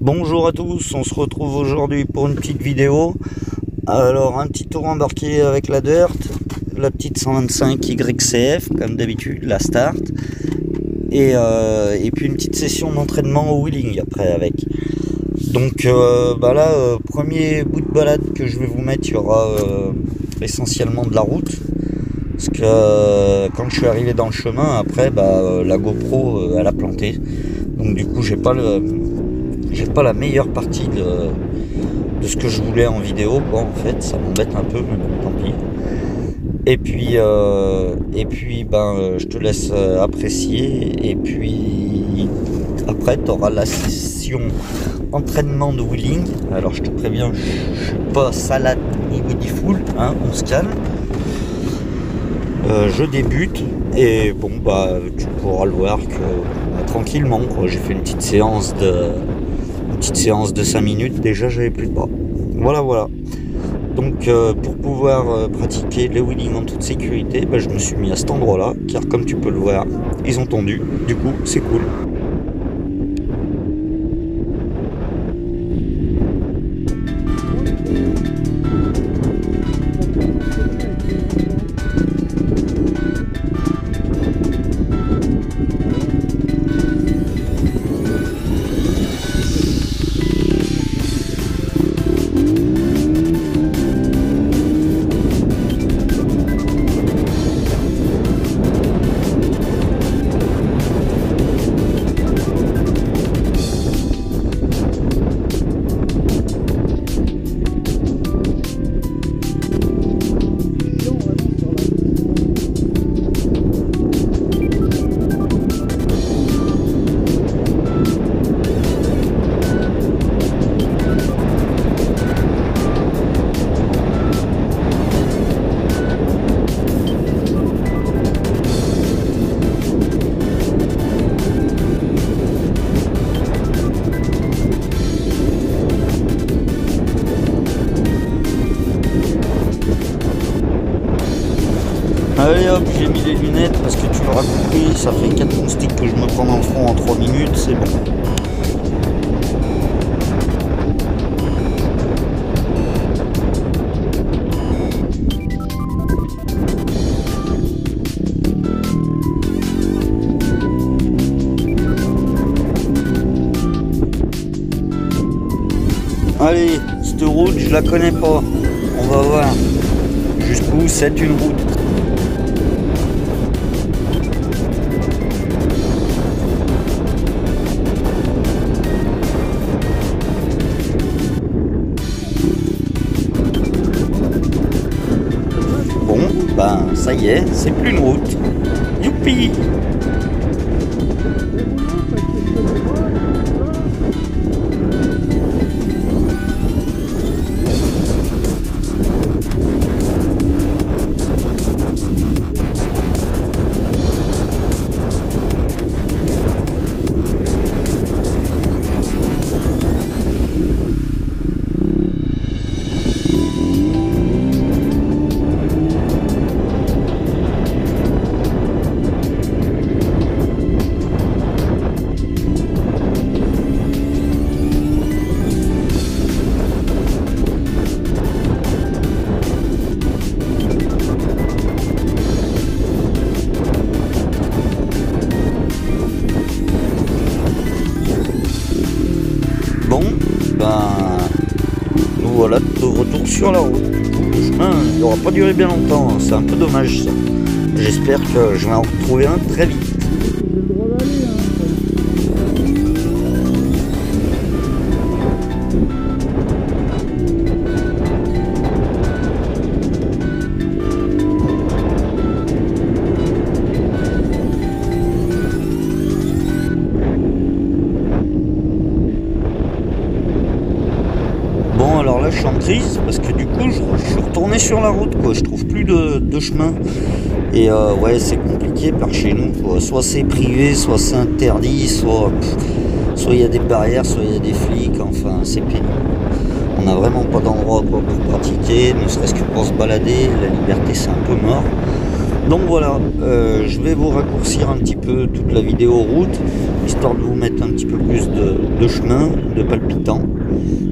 Bonjour à tous, on se retrouve aujourd'hui pour une petite vidéo. Alors un petit tour embarqué avec la Dirt, la petite 125 YCF comme d'habitude, la Start, et puis une petite session d'entraînement au wheeling après avec. Donc là, premier bout de balade que je vais vous mettre, il y aura essentiellement de la route. Parce que quand je suis arrivé dans le chemin, après la GoPro elle a planté. Donc du coup j'ai pas la meilleure partie de ce que je voulais en vidéo, quoi, en fait. Ça m'embête un peu, mais bon, tant pis. Et puis je te laisse apprécier. Et puis après tu auras la session entraînement de wheeling. Alors je te préviens, je suis pas salade ni body full, hein, on se calme. Je débute et bon tu pourras le voir que tranquillement, quoi. J'ai fait une petite séance de 5 minutes, déjà j'avais plus de bras. Voilà. Donc pour pouvoir pratiquer le wheeling en toute sécurité, je me suis mis à cet endroit là, car comme tu peux le voir, ils ont tendu, du coup c'est cool. Allez hop, j'ai mis les lunettes parce que tu l'auras compris, ça fait 4 moustiques que je me prends dans le front en 3 minutes, c'est bon. Allez, cette route, je la connais pas. On va voir jusqu'où c'est une route. Ça y est, c'est plus une route. Youpi! Nous voilà de retour sur la route. Le chemin n'aura pas duré bien longtemps, hein. C'est un peu dommage ça. J'espère que je vais en retrouver un très vite. Bon, alors là je suis en crise parce que du coup je suis retourné sur la route, quoi. Je trouve plus de chemin et ouais, c'est compliqué par chez nous, quoi. Soit c'est privé, soit c'est interdit, soit il y a des barrières, soit il y a des flics, enfin c'est pénible. On n'a vraiment pas d'endroit pour pratiquer, ne serait-ce que pour se balader. La liberté c'est un peu mort. Donc voilà, je vais vous raccourcir un petit peu toute la vidéo route, histoire de vous mettre un petit peu plus de chemin, de palpitant.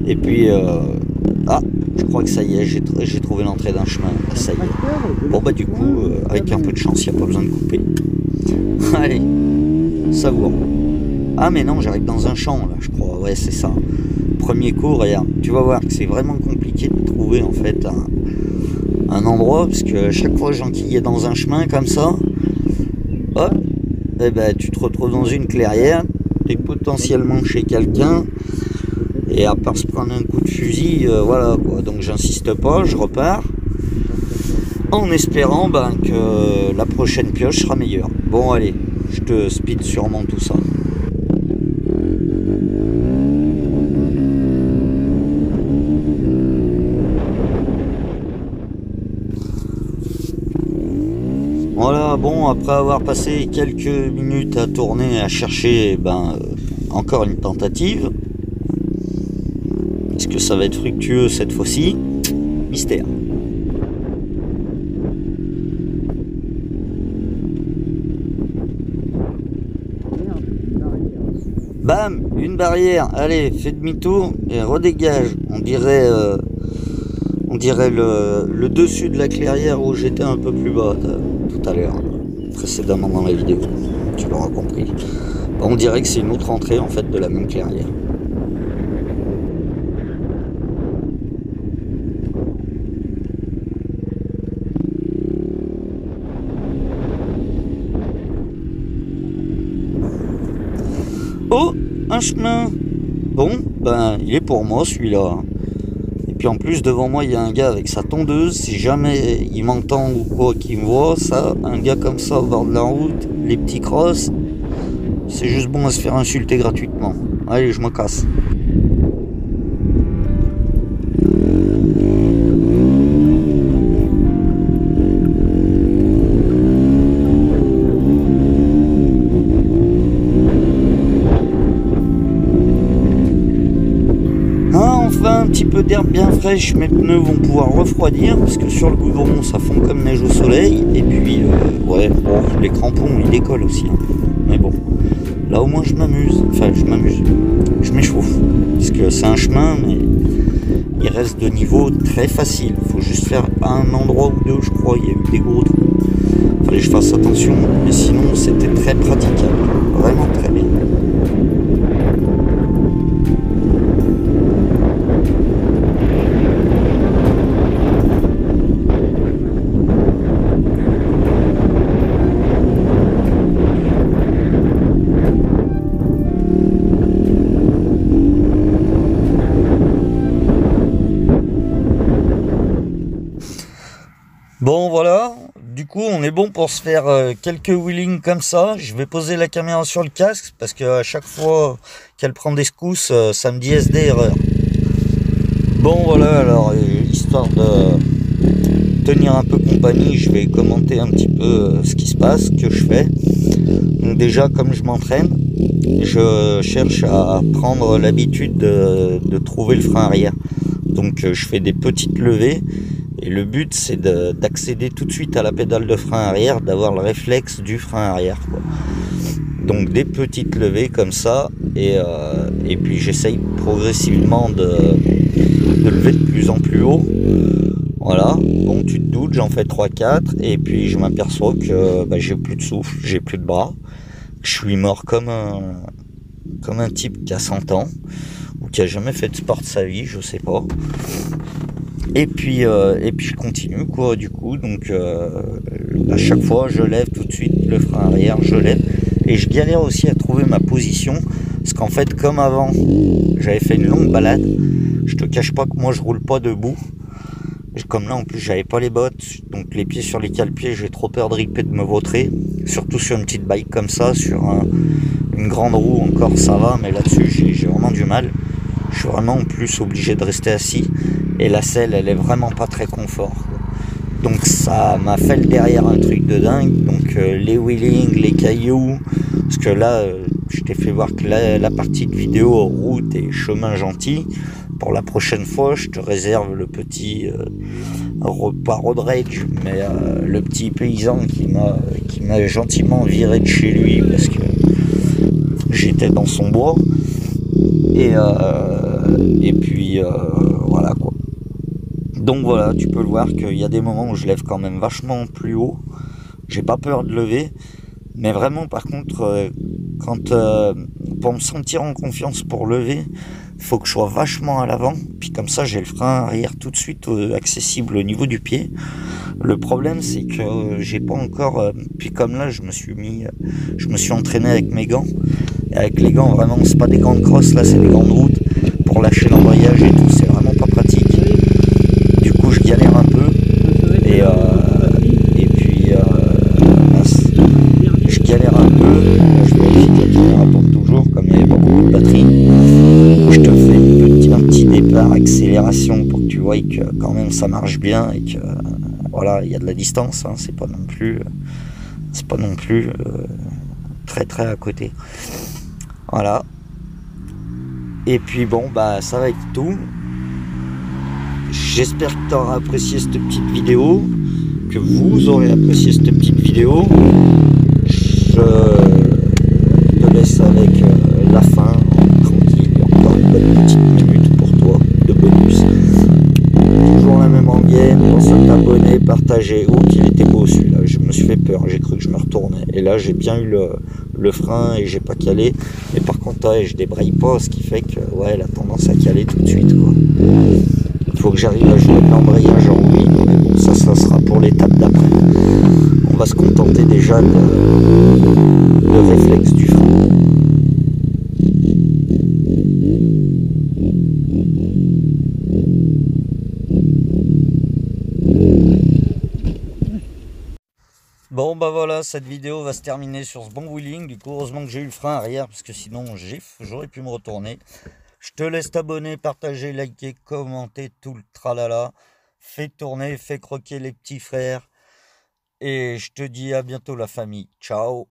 Et puis, ah, je crois que ça y est, j'ai trouvé l'entrée d'un chemin. Ça y est. Bon bah du coup, avec un peu de chance, il n'y a pas besoin de couper. Allez, savoure. Ah mais non, j'arrive dans un champ là, je crois. Ouais, c'est ça. Premier coup, regarde, tu vas voir que c'est vraiment compliqué de trouver en fait un endroit, parce que chaque fois que j'enquillais dans un chemin comme ça, hop, et ben tu te retrouves dans une clairière, tu es potentiellement chez quelqu'un, et à part se prendre un coup de fusil, voilà quoi. Donc j'insiste pas, je repars, en espérant que la prochaine pioche sera meilleure. Bon allez, je te speed sûrement tout ça. Voilà, bon, après avoir passé quelques minutes à tourner, à chercher, encore une tentative. Est-ce que ça va être fructueux cette fois-ci? Mystère. Bam, une barrière. Allez, fais demi-tour et redégage. On dirait le dessus de la clairière où j'étais un peu plus bas tout à l'heure, précédemment dans la vidéo. Tu l'auras compris. On dirait que c'est une autre entrée en fait de la même clairière. Oh, un chemin. Bon, il est pour moi celui-là. Et puis en plus devant moi il y a un gars avec sa tondeuse. Si jamais il m'entend ou quoi qu'il me voit, ça, un gars comme ça au bord de la route, les petits crosses, c'est juste bon à se faire insulter gratuitement. Allez, je me casse. Un petit peu d'herbe bien fraîche, mes pneus vont pouvoir refroidir parce que sur le goudron ça fond comme neige au soleil. Et puis ouais, bon, les crampons ils décollent aussi un peu, mais bon, là au moins je m'amuse, je m'échauffe parce que c'est un chemin mais il reste de niveau très facile. Faut juste faire un endroit ou deux, je crois, il y a eu des gros trous, fallait que je fasse attention, mais sinon c'était très praticable, vraiment très bien. Bon voilà, du coup on est bon pour se faire quelques wheelings comme ça. Je vais poser la caméra sur le casque parce qu'à chaque fois qu'elle prend des secousses, ça me dit SD erreur. Bon voilà, alors histoire de tenir un peu compagnie, je vais commenter un petit peu ce qui se passe, ce que je fais. Donc déjà comme je m'entraîne, je cherche à prendre l'habitude de trouver le frein arrière. Donc je fais des petites levées. Et le but c'est d'accéder tout de suite à la pédale de frein arrière, d'avoir le réflexe du frein arrière, quoi. Donc des petites levées comme ça, et puis j'essaye progressivement de lever de plus en plus haut. Voilà, bon tu te doutes, j'en fais 3-4, et puis je m'aperçois que j'ai plus de souffle, j'ai plus de bras. Je suis mort comme un type qui a 100 ans, ou qui a jamais fait de sport de sa vie, je sais pas. Et puis je continue quoi, du coup, donc à chaque fois je lève tout de suite le frein arrière, je lève, et je galère aussi à trouver ma position, parce qu'en fait comme avant j'avais fait une longue balade, je te cache pas que moi je roule pas debout, comme là en plus j'avais pas les bottes, donc les pieds sur les cale-pieds, j'ai trop peur de ripper, de me vautrer, surtout sur une petite bike comme ça, sur une grande roue encore ça va, mais là-dessus j'ai vraiment du mal. Je suis vraiment en plus obligé de rester assis, et la selle elle est vraiment pas très confort, donc ça m'a fait le derrière un truc de dingue. Donc les wheelings, les cailloux, parce que là je t'ai fait voir que la partie de vidéo route et chemin gentil, pour la prochaine fois je te réserve le petit pas road rage, mais le petit paysan qui m'a gentiment viré de chez lui parce que j'étais dans son bois. Et puis voilà quoi. Donc voilà, tu peux le voir qu'il y a des moments où je lève quand même vachement plus haut. J'ai pas peur de lever, mais vraiment par contre, pour me sentir en confiance pour lever, il faut que je sois vachement à l'avant. Puis comme ça, j'ai le frein arrière tout de suite accessible au niveau du pied. Le problème, c'est que j'ai pas encore. Puis comme là, je me suis entraîné avec mes gants. Et avec les gants, vraiment, c'est pas des gants de cross, là, c'est des gants de route pour lâcher l'embrayage et tout. C'est vraiment pas pratique. Du coup, je galère un peu. Et puis, je galère un peu. Là, je vérifie que la caméra tourne toujours, comme il n'y avait pas beaucoup de batterie. Je te fais un petit départ, accélération pour que tu vois que quand même ça marche bien et que voilà, il y a de la distance. Hein, c'est pas non plus très très à côté. Voilà. Et puis bon, bah ça va être tout. J'espère que tu auras apprécié cette petite vidéo, que vous aurez apprécié cette petite vidéo. Je te laisse avec la fin, tranquille, encore une bonne petite minute pour toi de bonus. Toujours la même rengaine, pense à t'abonner, partager. Oh, qu'il était beau celui-là, je me suis fait peur, j'ai cru que je me retournais. Et là, j'ai bien eu le frein et j'ai pas calé. Et par contre, ouais, je débraye pas, ce qui fait que ouais, elle a tendance à caler tout de suite, quoi. Il faut que j'arrive à jouer de l'embrayage en oui, mais bon, ça sera pour l'étape d'après. On va se contenter déjà de réflexe du frein. Bon bah voilà, cette vidéo va se terminer sur ce bon wheeling. Du coup, heureusement que j'ai eu le frein arrière, parce que sinon j'aurais pu me retourner. Je te laisse t'abonner, partager, liker, commenter, tout le tralala. Fais tourner, fais croquer les petits frères. Et je te dis à bientôt la famille. Ciao.